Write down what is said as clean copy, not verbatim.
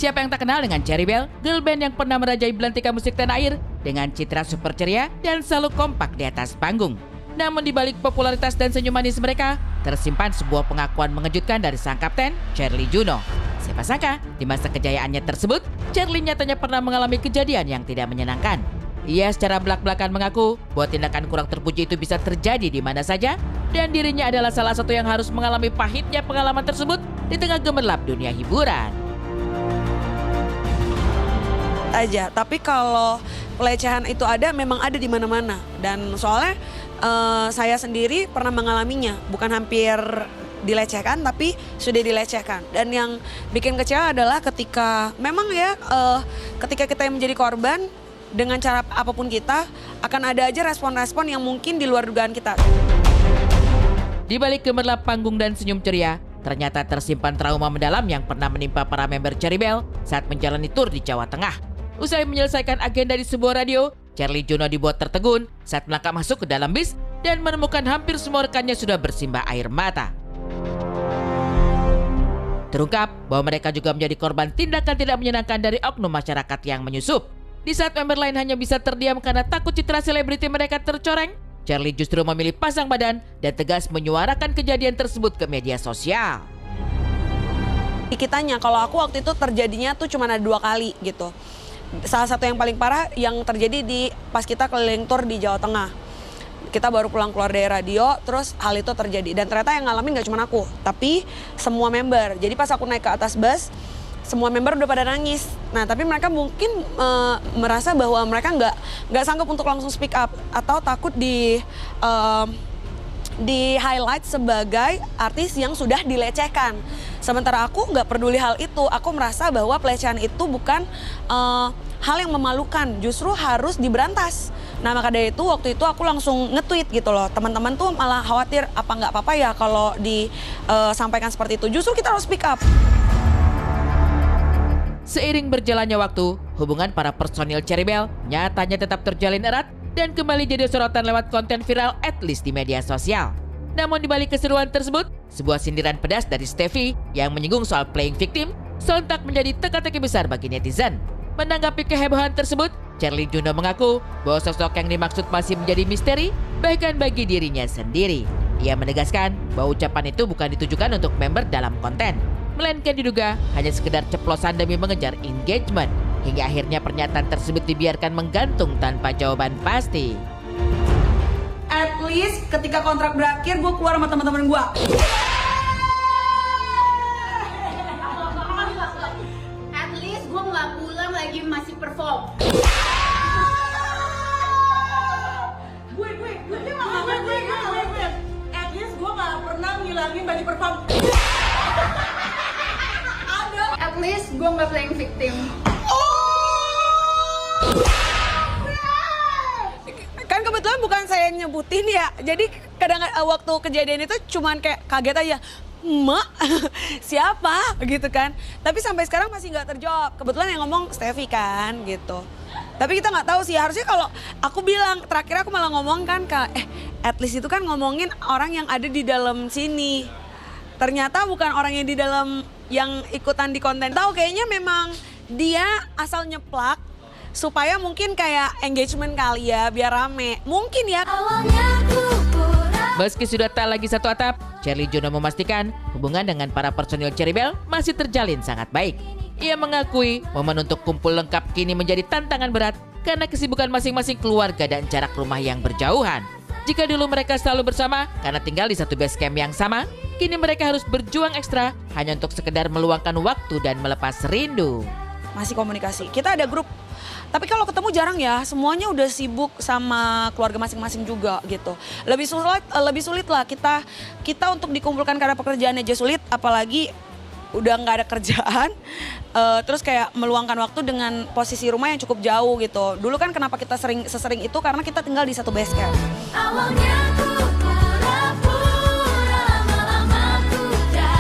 Siapa yang tak kenal dengan Cherry Bell, girl band yang pernah merajai belantika musik tanah air dengan citra super ceria dan selalu kompak di atas panggung. Namun di balik popularitas dan senyum manis mereka, tersimpan sebuah pengakuan mengejutkan dari sang kapten, Cherly Juno. Siapa sangka, di masa kejayaannya tersebut, Cherly nyatanya pernah mengalami kejadian yang tidak menyenangkan. Ia secara belak-belakan mengaku bahwa tindakan kurang terpuji itu bisa terjadi di mana saja, dan dirinya adalah salah satu yang harus mengalami pahitnya pengalaman tersebut di tengah gemerlap dunia hiburan. Aja, tapi kalau pelecehan itu ada, memang ada di mana-mana. Dan soalnya saya sendiri pernah mengalaminya, bukan hampir dilecehkan, tapi sudah dilecehkan. Dan yang bikin kecewa adalah ketika memang ya, ketika kita yang menjadi korban, dengan cara apapun kita, akan ada aja respon-respon yang mungkin di luar dugaan kita. Di balik gemerlap panggung dan senyum ceria, ternyata tersimpan trauma mendalam yang pernah menimpa para member Cherry Bell saat menjalani tur di Jawa Tengah. Usai menyelesaikan agenda di sebuah radio, Cherly Juno dibuat tertegun saat melangkah masuk ke dalam bis dan menemukan hampir semua rekannya sudah bersimbah air mata. Terungkap bahwa mereka juga menjadi korban tindakan tidak menyenangkan dari oknum masyarakat yang menyusup. Di saat member lain hanya bisa terdiam karena takut citra selebriti mereka tercoreng, Cherly justru memilih pasang badan dan tegas menyuarakan kejadian tersebut ke media sosial. Kitanya, kalau aku waktu itu terjadinya tuh cuma ada 2 kali gitu. Salah satu yang paling parah yang terjadi pas kita keliling tour di Jawa Tengah. Kita baru pulang keluar dari radio, terus hal itu terjadi. Dan ternyata yang ngalamin gak cuma aku, tapi semua member. Jadi pas aku naik ke atas bus, semua member udah pada nangis. Nah, tapi mereka mungkin merasa bahwa mereka nggak sanggup untuk langsung speak up atau takut di highlight sebagai artis yang sudah dilecehkan. Sementara aku nggak peduli hal itu. Aku merasa bahwa pelecehan itu bukan hal yang memalukan, justru harus diberantas. Nah, maka dari itu waktu itu aku langsung nge-tweet gitu loh. Teman-teman tuh malah khawatir apa nggak apa-apa ya kalau disampaikan seperti itu. Justru kita harus speak up. Seiring berjalannya waktu, hubungan para personil Cherry Bell nyatanya tetap terjalin erat dan kembali jadi sorotan lewat konten viral at least di media sosial. Namun di balik keseruan tersebut, sebuah sindiran pedas dari Steffi yang menyinggung soal playing victim sontak menjadi teka-teki besar bagi netizen. Menanggapi kehebohan tersebut, Cherly Juno mengaku bahwa sosok yang dimaksud masih menjadi misteri bahkan bagi dirinya sendiri. Ia menegaskan bahwa ucapan itu bukan ditujukan untuk member dalam konten, melainkan diduga hanya sekedar ceplosan demi mengejar engagement. Hingga akhirnya pernyataan tersebut dibiarkan menggantung tanpa jawaban pasti. At least ketika kontrak berakhir, gue keluar sama teman-teman gue. At least gue nggak pulang lagi masih perform. At least gue nggak pernah ngilangin baju perform. At least gue nggak playing victim. Kan kebetulan bukan saya nyebutin ya, jadi kadang waktu kejadian itu cuman kayak kaget aja, "Mak, siapa?" gitu kan. Tapi sampai sekarang masih nggak terjawab. Kebetulan yang ngomong Steffi kan gitu. Tapi kita nggak tahu sih, harusnya kalau aku bilang, terakhir aku malah ngomong kan at least itu kan ngomongin orang yang ada di dalam sini. Ternyata bukan orang yang di dalam yang ikutan di konten. Tahu kayaknya memang dia asal nyeplak supaya mungkin kayak engagement kali ya, biar rame. Mungkin ya. Meski sudah tak lagi satu atap, Cherly Juno memastikan hubungan dengan para personil Cherry Bell masih terjalin sangat baik. Ia mengakui momen untuk kumpul lengkap kini menjadi tantangan berat karena kesibukan masing-masing keluarga dan jarak rumah yang berjauhan. Jika dulu mereka selalu bersama karena tinggal di satu base camp yang sama, kini mereka harus berjuang ekstra hanya untuk sekedar meluangkan waktu dan melepas rindu. Masih komunikasi. Kita ada grup. Tapi kalau ketemu jarang ya, semuanya udah sibuk sama keluarga masing-masing juga gitu. Lebih sulit lah kita untuk dikumpulkan karena pekerjaan aja sulit, apalagi udah nggak ada kerjaan. Terus kayak meluangkan waktu dengan posisi rumah yang cukup jauh gitu. Dulu kan kenapa kita sesering itu karena kita tinggal di satu base camp.